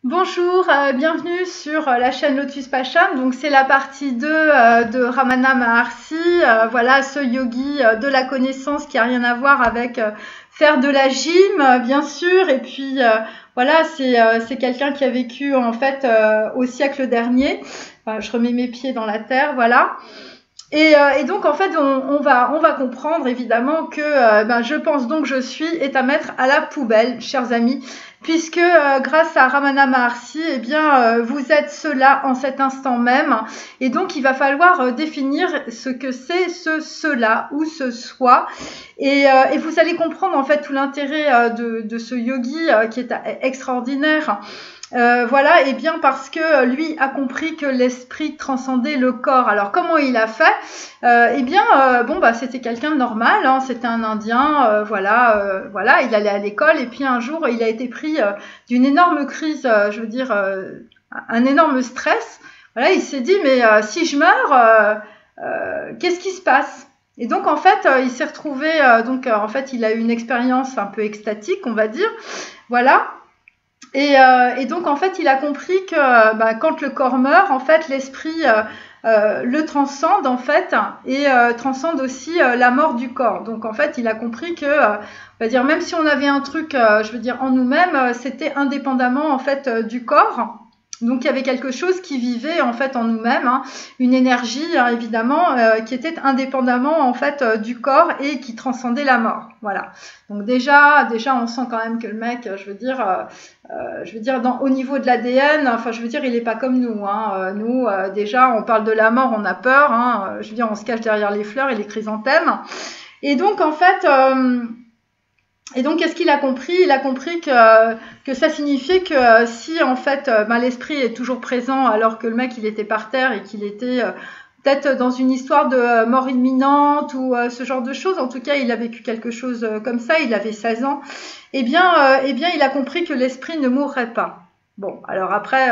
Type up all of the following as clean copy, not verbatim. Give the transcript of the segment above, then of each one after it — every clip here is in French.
Bonjour, bienvenue sur la chaîne Lotus Pacham. Donc c'est la partie 2 de Ramana Maharshi. Voilà ce yogi de la connaissance qui a rien à voir avec faire de la gym, bien sûr. Et puis voilà, c'est quelqu'un qui a vécu en fait au siècle dernier. Enfin, je remets mes pieds dans la terre, voilà. Et donc en fait on va comprendre évidemment que je pense donc je suis est à mettre à la poubelle, chers amis, puisque grâce à Ramana Maharshi, eh bien vous êtes cela en cet instant même, et donc il va falloir définir ce que c'est cela ou ce soi, et vous allez comprendre en fait tout l'intérêt de ce yogi qui est extraordinaire. Voilà, et bien parce que lui a compris que l'esprit transcendait le corps. Alors comment il a fait? C'était quelqu'un de normal, hein, c'était un Indien, voilà, il allait à l'école et puis un jour il a été pris d'une énorme crise, un énorme stress. Voilà, il s'est dit mais si je meurs, qu'est-ce qui se passe? Et donc en fait, il s'est retrouvé, en fait, il a eu une expérience un peu extatique, on va dire, voilà. Et donc en fait, il a compris que quand le corps meurt, en fait, l'esprit le transcende en fait et transcende aussi la mort du corps. Donc en fait, il a compris que, on va dire, même si on avait un truc, en nous-mêmes, c'était indépendamment en fait du corps. Donc il y avait quelque chose qui vivait en fait en nous-mêmes, hein, une énergie évidemment qui était indépendamment en fait du corps et qui transcendait la mort. Voilà. Donc déjà on sent quand même que le mec, au niveau de l'ADN, enfin il est pas comme nous. Hein. Nous déjà on parle de la mort, on a peur. Hein. On se cache derrière les fleurs et les chrysanthèmes. Et donc en fait. Et donc, qu'est-ce qu'il a compris? Il a compris que ça signifiait que si, en fait, l'esprit est toujours présent alors que le mec, il était par terre et qu'il était peut-être dans une histoire de mort imminente ou ce genre de choses. En tout cas, il a vécu quelque chose comme ça. Il avait 16 ans. Eh bien, il a compris que l'esprit ne mourrait pas. Bon, alors après,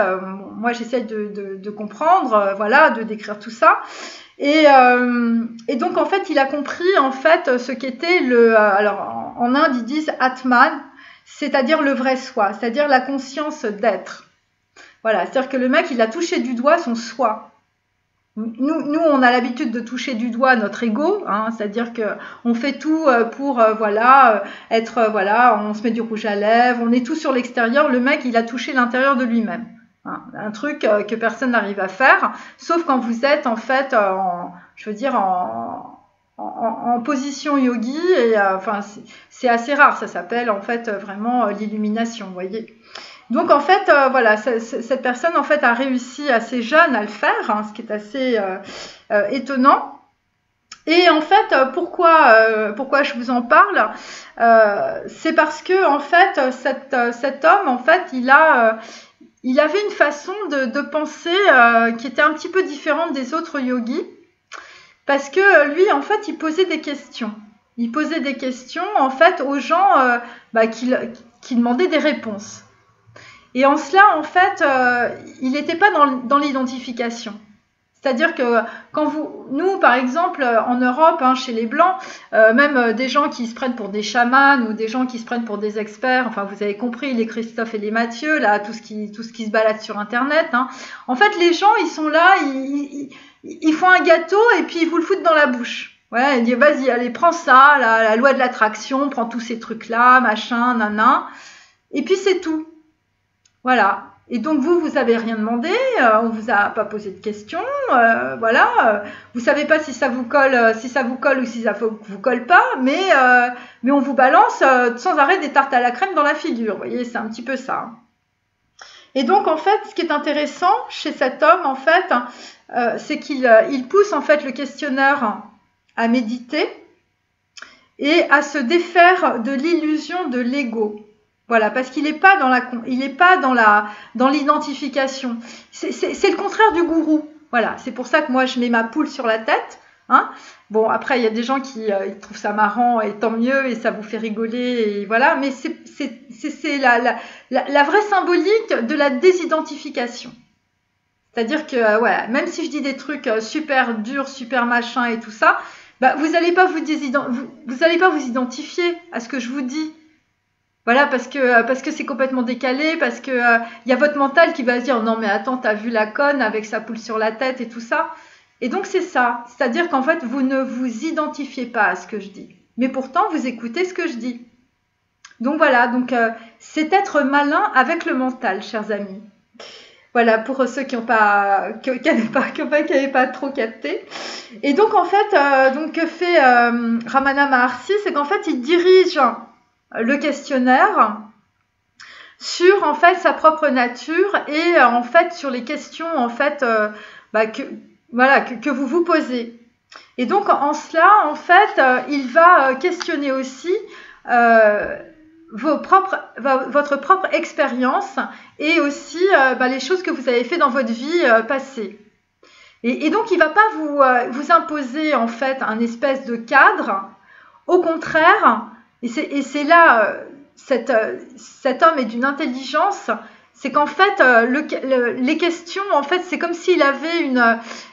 moi, j'essaie de comprendre, de décrire tout ça. Et donc en fait, il a compris en fait ce qu'était alors en Inde ils disent Atman, c'est-à-dire le vrai soi, c'est-à-dire la conscience d'être. Voilà, c'est-à-dire que le mec il a touché du doigt son soi. Nous on a l'habitude de toucher du doigt notre ego, hein, c'est-à-dire que on fait tout pour être on se met du rouge à lèvres, on est tout sur l'extérieur. Le mec il a touché l'intérieur de lui-même. Un truc que personne n'arrive à faire, sauf quand vous êtes en fait en position yogi, et c'est assez rare, ça s'appelle en fait vraiment l'illumination, vous voyez. Donc en fait, cette personne en fait a réussi assez jeune à le faire, hein, ce qui est assez étonnant. Et en fait, pourquoi je vous en parle? C'est parce que en fait, cet homme, en fait, il avait une façon de penser qui était un petit peu différente des autres yogis, parce que lui, en fait, il posait des questions. Il posait des questions, en fait, aux gens qui demandaient des réponses. Et en cela, en fait, il n'était pas dans l'identification. C'est-à-dire que nous, par exemple, en Europe, hein, chez les Blancs, même des gens qui se prennent pour des chamans ou des gens qui se prennent pour des experts, enfin, vous avez compris, les Christophe et les Mathieu, là, tout ce qui se balade sur Internet. Hein. En fait, les gens, ils sont là, ils font un gâteau et puis ils vous le foutent dans la bouche. Ouais, ils disent, vas-y, allez, prends ça, la loi de l'attraction, prends tous ces trucs-là, machin, nanan. Et puis c'est tout. Voilà. Et donc vous avez rien demandé, on vous a pas posé de questions, vous savez pas si ça vous colle ou si ça vous colle pas, mais on vous balance sans arrêt des tartes à la crème dans la figure, vous voyez, c'est un petit peu ça. Et donc en fait, ce qui est intéressant chez cet homme, en fait, c'est qu'il pousse en fait le questionneur à méditer et à se défaire de l'illusion de l'ego. Voilà, parce qu'il n'est pas dans l'identification. C'est le contraire du gourou. Voilà, c'est pour ça que moi je mets ma poule sur la tête. Hein. Bon, après il y a des gens qui trouvent ça marrant et tant mieux et ça vous fait rigoler et voilà. Mais c'est la vraie symbolique de la désidentification. C'est-à-dire que même si je dis des trucs super durs, super machin et tout ça, vous n'allez pas vous identifier à ce que je vous dis. Voilà, parce que c'est complètement décalé, parce que y a votre mental qui va se dire non mais attends, t'as vu la conne avec sa poule sur la tête et tout ça. Et donc c'est ça, c'est-à-dire qu'en fait vous ne vous identifiez pas à ce que je dis, mais pourtant vous écoutez ce que je dis. Donc voilà, donc c'est être malin avec le mental, chers amis. Voilà, pour ceux qui n'avaient pas trop capté. Et donc en fait, donc que fait Ramana Maharshi, c'est qu'en fait il dirige le questionnaire sur en fait sa propre nature et en fait sur les questions en fait que vous vous posez. Et donc en cela en fait il va questionner aussi votre propre expérience et aussi les choses que vous avez fait dans votre vie passée. Et donc il ne va pas vous imposer en fait un espèce de cadre. Au contraire, et c'est là cet homme est d'une intelligence, c'est qu'en fait les questions en fait c'est comme s'il avait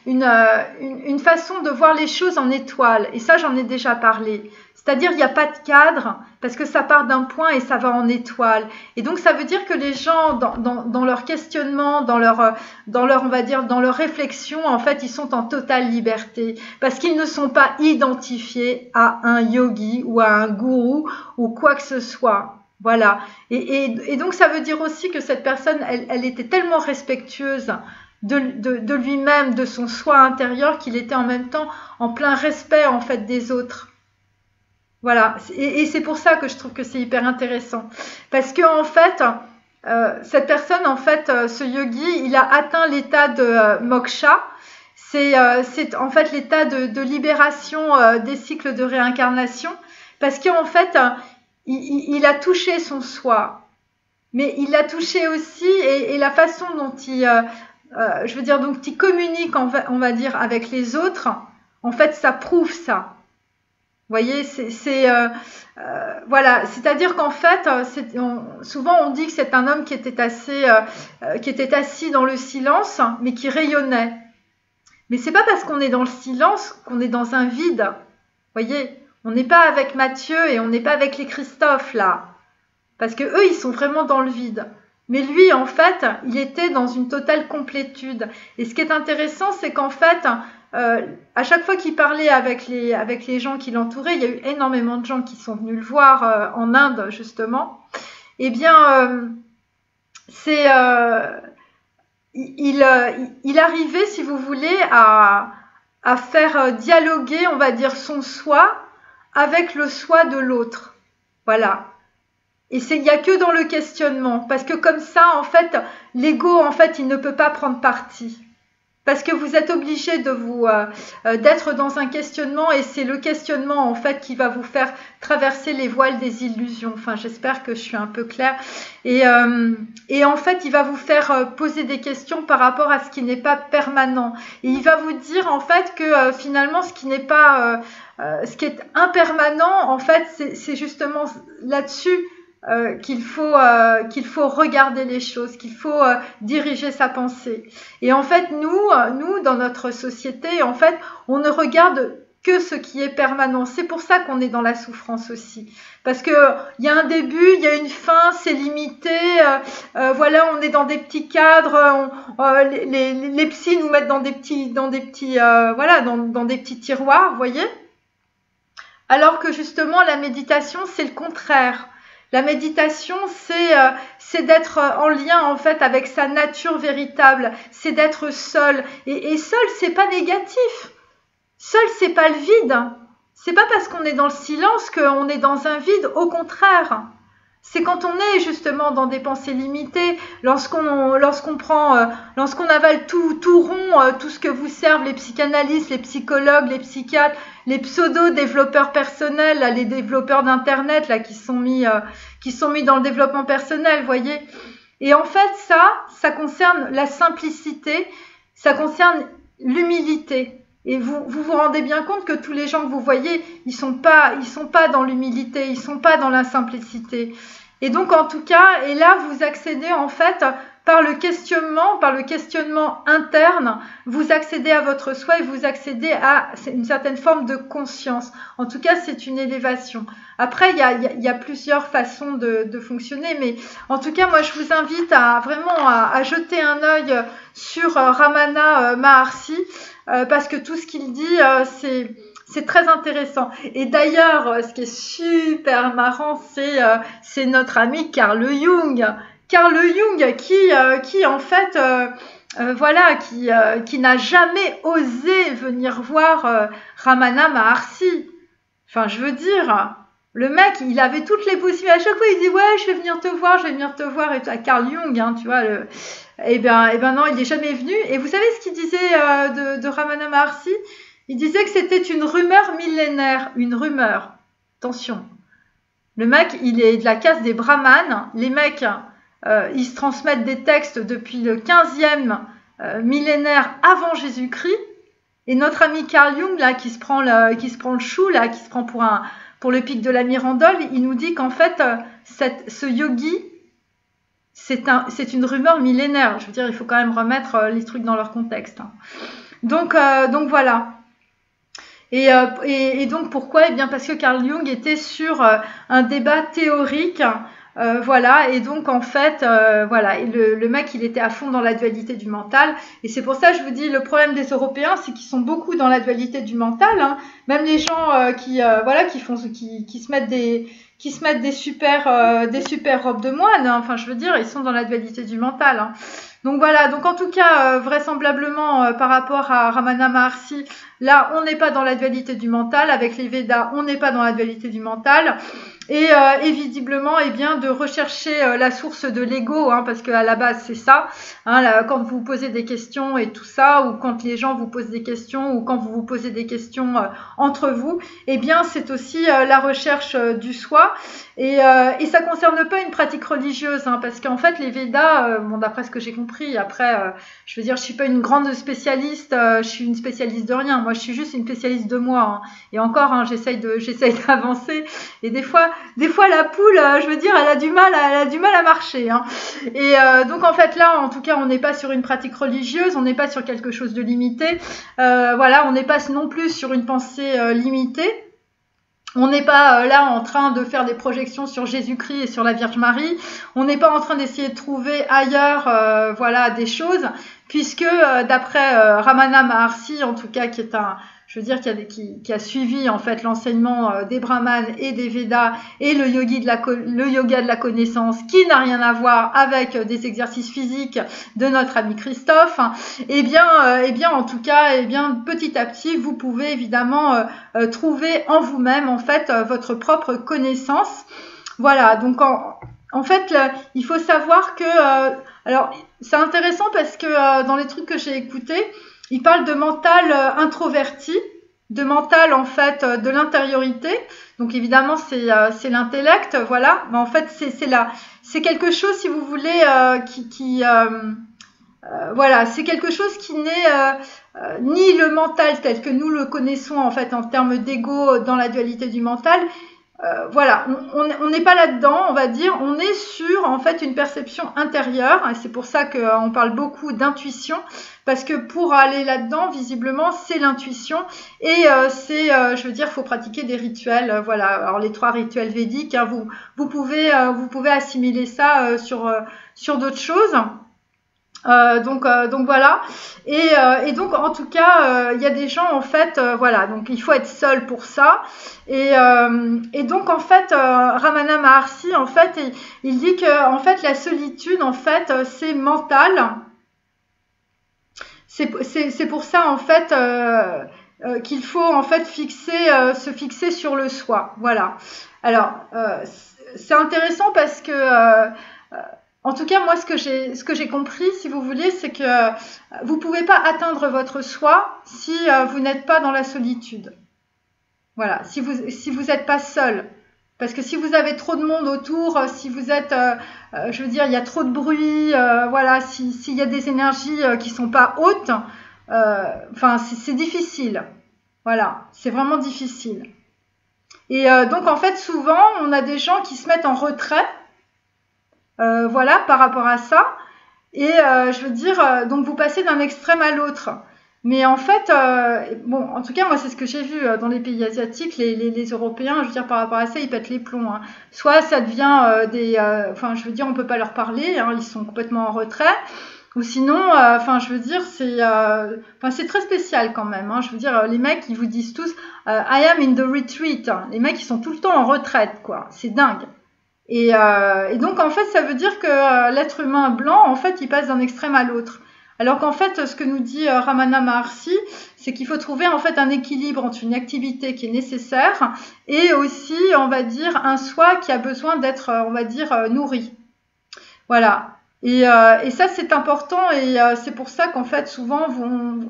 une façon de voir les choses en étoile, et ça j'en ai déjà parlé. C'est-à-dire il n'y a pas de cadre parce que ça part d'un point et ça va en étoile. Et donc ça veut dire que les gens dans leur questionnement, dans leur on va dire dans leur réflexion, en fait, ils sont en totale liberté parce qu'ils ne sont pas identifiés à un yogi ou à un gourou ou quoi que ce soit. Voilà. Et donc ça veut dire aussi que cette personne, elle était tellement respectueuse de lui-même, de son soi intérieur, qu'il était en même temps en plein respect en fait des autres. Voilà, et c'est pour ça que je trouve que c'est hyper intéressant. Parce que en fait, cette personne, en fait, ce yogi, il a atteint l'état de moksha. C'est en fait l'état de libération des cycles de réincarnation. Parce qu'en fait, il a touché son soi. Mais il l'a touché aussi, et la façon dont je veux dire, donc il communique, on va dire, avec les autres, en fait, ça prouve ça. Vous voyez, voilà, c'est-à-dire qu'en fait, souvent on dit que c'est un homme qui était assis dans le silence, mais qui rayonnait. Mais c'est pas parce qu'on est dans le silence qu'on est dans un vide. Vous voyez, on n'est pas avec Mathieu et on n'est pas avec les Christophe là, parce que eux ils sont vraiment dans le vide. Mais lui, en fait, il était dans une totale complétude. Et ce qui est intéressant, c'est qu'en fait, à chaque fois qu'il parlait avec les gens qui l'entouraient, il y a eu énormément de gens qui sont venus le voir en Inde, justement. Eh bien, il arrivait, si vous voulez, à faire dialoguer, on va dire, son soi avec le soi de l'autre. Voilà. Et il n'y a que dans le questionnement, parce que comme ça, en fait, l'ego, en fait, il ne peut pas prendre parti. Parce que vous êtes obligé d'être dans un questionnement, et c'est le questionnement, en fait, qui va vous faire traverser les voiles des illusions. Enfin, j'espère que je suis un peu claire. Et en fait, il va vous faire poser des questions par rapport à ce qui n'est pas permanent. Et il va vous dire, en fait, que finalement, ce qui n'est pas, ce qui est impermanent, en fait, c'est justement là-dessus qu'il faut regarder les choses, qu'il faut diriger sa pensée. Et en fait, nous, dans notre société, en fait, on ne regarde que ce qui est permanent. C'est pour ça qu'on est dans la souffrance aussi. Parce que il y a un début, il y a une fin, c'est limité. Voilà, on est dans des petits cadres. Les psys nous mettent dans des petits tiroirs, vous voyez. Alors que justement, la méditation, c'est le contraire. La méditation, c'est d'être en lien en fait avec sa nature véritable, c'est d'être seul. Et seul, c'est pas négatif. Seul, c'est pas le vide. C'est pas parce qu'on est dans le silence qu'on est dans un vide. Au contraire, c'est quand on est justement dans des pensées limitées, lorsqu'on avale tout rond, tout ce que vous servent les psychanalystes, les psychologues, les psychiatres, les pseudo-développeurs personnels, là, les développeurs d'internet là qui sont mis dans le développement personnel, vous voyez. Et en fait, ça concerne la simplicité, ça concerne l'humilité. Et vous rendez bien compte que tous les gens que vous voyez, ils sont pas dans l'humilité, ils sont pas dans la simplicité. Et donc en tout cas, et là vous accédez en fait par le questionnement interne, vous accédez à votre soi et vous accédez à une certaine forme de conscience. En tout cas, c'est une élévation. Après, il y a plusieurs façons de fonctionner, mais en tout cas, moi, je vous invite à jeter un œil sur Ramana Maharshi, parce que tout ce qu'il dit, c'est très intéressant. Et d'ailleurs, ce qui est super marrant, c'est notre ami Carl Jung. Carl Jung qui en fait, qui n'a jamais osé venir voir Ramana Maharshi. Enfin, je veux dire, le mec, il avait toutes les possibilités. À chaque fois, il dit ouais, je vais venir te voir. Et à Carl Jung, hein, tu vois. Eh ben non, il n'est jamais venu. Et vous savez ce qu'il disait de Ramana Maharshi? Il disait que c'était une rumeur millénaire, une rumeur. Attention. Le mec, il est de la caste des brahmanes. Les mecs, ils se transmettent des textes depuis le 15e millénaire avant Jésus-Christ. Et notre ami Carl Jung, là, qui se prend le chou, là, qui se prend pour le pic de la Mirandole, il nous dit qu'en fait, ce yogi, c'est une rumeur millénaire. Je veux dire, il faut quand même remettre les trucs dans leur contexte. Hein. Donc voilà. Et donc pourquoi? Eh bien parce que Carl Jung était sur un débat théorique, voilà, et donc en fait, voilà, et le mec il était à fond dans la dualité du mental, et c'est pour ça que je vous dis le problème des Européens, c'est qu'ils sont beaucoup dans la dualité du mental, hein. Même les gens qui se mettent des super robes de moine, hein. Enfin je veux dire, ils sont dans la dualité du mental, hein. Donc voilà, donc en tout cas, vraisemblablement par rapport à Ramana Maharshi, là on n'est pas dans la dualité du mental, avec les Védas on n'est pas dans la dualité du mental, et visiblement eh bien de rechercher la source de l'ego, hein, parce qu'à la base c'est ça, hein, là, quand vous posez des questions et tout ça, ou quand les gens vous posent des questions, ou quand vous vous posez des questions entre vous, eh bien c'est aussi la recherche du soi, et ça concerne pas une pratique religieuse, hein, parce qu'en fait les Védas, bon d'après ce que j'ai compris, après je veux dire je suis pas une grande spécialiste, je suis une spécialiste de rien, moi je suis juste une spécialiste de moi, hein, et encore hein, j'essaye d'avancer, et des fois la poule, je veux dire elle a du mal à marcher, hein. Et donc en fait là en tout cas on n'est pas sur une pratique religieuse, on n'est pas sur quelque chose de limité, voilà, on n'est pas non plus sur une pensée limitée. On n'est pas là en train de faire des projections sur Jésus-Christ et sur la Vierge Marie. On n'est pas en train d'essayer de trouver ailleurs, voilà, des choses, puisque d'après Ramana Maharshi, en tout cas, qui est qui a suivi en fait l'enseignement des Brahmanes et des Védas et le yoga de la connaissance, qui n'a rien à voir avec des exercices physiques de notre ami Christophe. Eh bien, en tout cas, petit à petit, vous pouvez évidemment trouver en vous-même en fait votre propre connaissance. Voilà. Donc en fait, là, il faut savoir que alors c'est intéressant parce que dans les trucs que j'ai écoutés, il parle de mental introverti, de mental en fait de l'intériorité. Donc évidemment c'est l'intellect, voilà. Mais en fait c'est quelque chose, si vous voulez, voilà, c'est quelque chose qui n'est ni le mental tel que nous le connaissons en fait en termes d'ego dans la dualité du mental. Voilà, on n'est pas là-dedans, on va dire, on est sur en fait une perception intérieure, et c'est pour ça qu'on parle beaucoup d'intuition, parce que pour aller là-dedans, visiblement, c'est l'intuition, et je veux dire, faut pratiquer des rituels, voilà, alors les 3 rituels védiques, hein, vous pouvez assimiler ça sur d'autres choses. Donc voilà, et donc en tout cas il y a des gens en fait voilà, donc il faut être seul pour ça, et donc en fait Ramana Maharshi en fait il dit que en fait la solitude en fait c'est mental, c'est pour ça en fait qu'il faut en fait se fixer sur le soi, voilà. Alors c'est intéressant parce que en tout cas, moi, ce que j'ai compris, si vous voulez, c'est que vous pouvez pas atteindre votre soi si vous n'êtes pas dans la solitude. Voilà, si vous êtes pas seul. Parce que si vous avez trop de monde autour, si vous êtes, je veux dire, il y a trop de bruit, voilà, s'il y a des énergies qui sont pas hautes, enfin, c'est difficile. Voilà, c'est vraiment difficile. Et donc, en fait, souvent, on a des gens qui se mettent en retrait. Voilà, par rapport à ça. Et je veux dire, donc vous passez d'un extrême à l'autre. Mais en fait, bon, en tout cas, moi, c'est ce que j'ai vu dans les pays asiatiques, les Européens, je veux dire, par rapport à ça, ils pètent les plombs. Hein. Soit ça devient enfin, je veux dire, on peut pas leur parler, hein, ils sont complètement en retrait. Ou sinon, enfin, je veux dire, enfin, c'est très spécial quand même. Hein, je veux dire, les mecs, ils vous disent tous, I am in the retreat. Hein. Les mecs, ils sont tout le temps en retraite, quoi. C'est dingue. Et donc, en fait, ça veut dire que l'être humain blanc, en fait, il passe d'un extrême à l'autre. Alors qu'en fait, ce que nous dit Ramana Maharshi, c'est qu'il faut trouver en fait un équilibre entre une activité qui est nécessaire et aussi, on va dire, un soi qui a besoin d'être, on va dire, nourri. Voilà. Et ça, c'est important et c'est pour ça qu'en fait, souvent,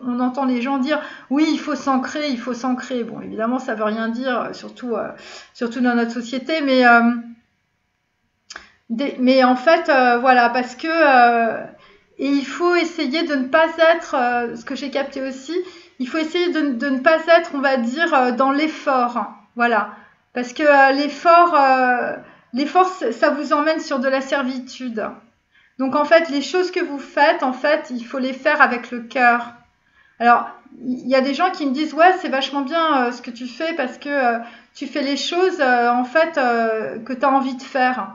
on entend les gens dire oui, il faut s'ancrer, il faut s'ancrer. Bon, évidemment, ça veut rien dire, surtout dans notre société, mais en fait, voilà, parce que et il faut essayer de ne pas être, ce que j'ai capté aussi, il faut essayer de ne pas être, on va dire, dans l'effort. Hein. Voilà. Parce que l'effort, ça vous emmène sur de la servitude. Donc en fait, les choses que vous faites, en fait, il faut les faire avec le cœur. Alors, il y a des gens qui me disent, ouais, c'est vachement bien ce que tu fais parce que tu fais les choses, en fait, que tu as envie de faire.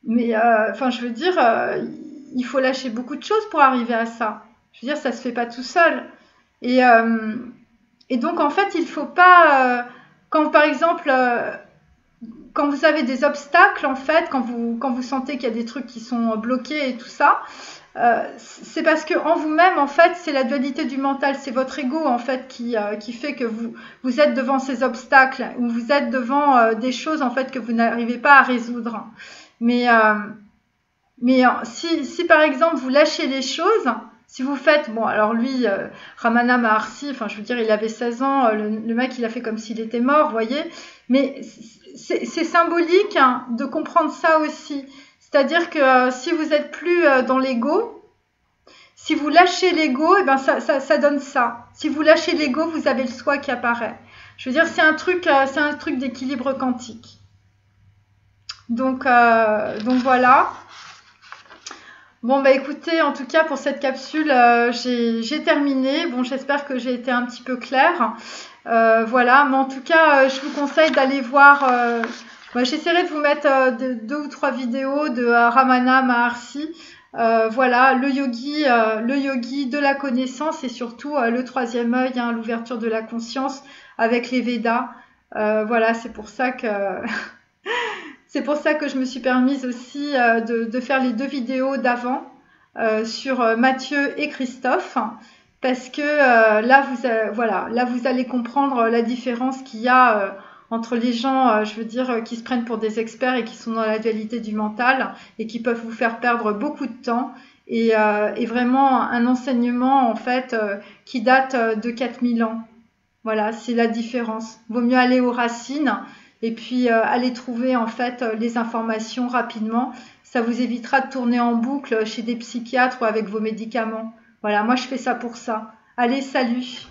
Mais enfin, je veux dire, il faut lâcher beaucoup de choses pour arriver à ça. Je veux dire, ça se fait pas tout seul. Et, euh, et donc, en fait, il faut pas, quand par exemple, quand vous avez des obstacles, en fait, quand vous sentez qu'il y a des trucs qui sont bloqués et tout ça, c'est parce que en vous-même, en fait, c'est la dualité du mental, c'est votre ego, en fait, qui fait que vous êtes devant ces obstacles ou vous êtes devant des choses, en fait, que vous n'arrivez pas à résoudre. Mais, euh, mais si par exemple vous lâchez les choses, si vous faites, bon alors lui, Ramana Maharshi, enfin je veux dire il avait 16 ans, le mec il a fait comme s'il était mort, vous voyez, mais c'est symbolique hein, de comprendre ça aussi. C'est-à-dire que si vous êtes plus dans l'ego, si vous lâchez l'ego, et ben ça donne ça. Si vous lâchez l'ego, vous avez le soi qui apparaît. Je veux dire c'est un truc d'équilibre quantique. Donc voilà. Bon bah écoutez, en tout cas pour cette capsule, j'ai terminé. Bon, j'espère que j'ai été un petit peu claire. Voilà, mais en tout cas, je vous conseille d'aller voir. J'essaierai de vous mettre deux ou trois vidéos de Ramana Maharshi. Voilà, le yogi de la connaissance et surtout le troisième œil, hein, l'ouverture de la conscience avec les Védas. Voilà, c'est pour ça que c'est pour ça que je me suis permise aussi de faire les deux vidéos d'avant sur Mathieu et Christophe, parce que là vous allez comprendre la différence qu'il y a entre les gens, je veux dire, qui se prennent pour des experts et qui sont dans la dualité du mental et qui peuvent vous faire perdre beaucoup de temps. Et vraiment un enseignement en fait qui date de 4000 ans. Voilà, c'est la différence. Vaut mieux aller aux racines et puis aller trouver en fait les informations rapidement. Ça vous évitera de tourner en boucle chez des psychiatres ou avec vos médicaments. Voilà, moi je fais ça pour ça. Allez, salut!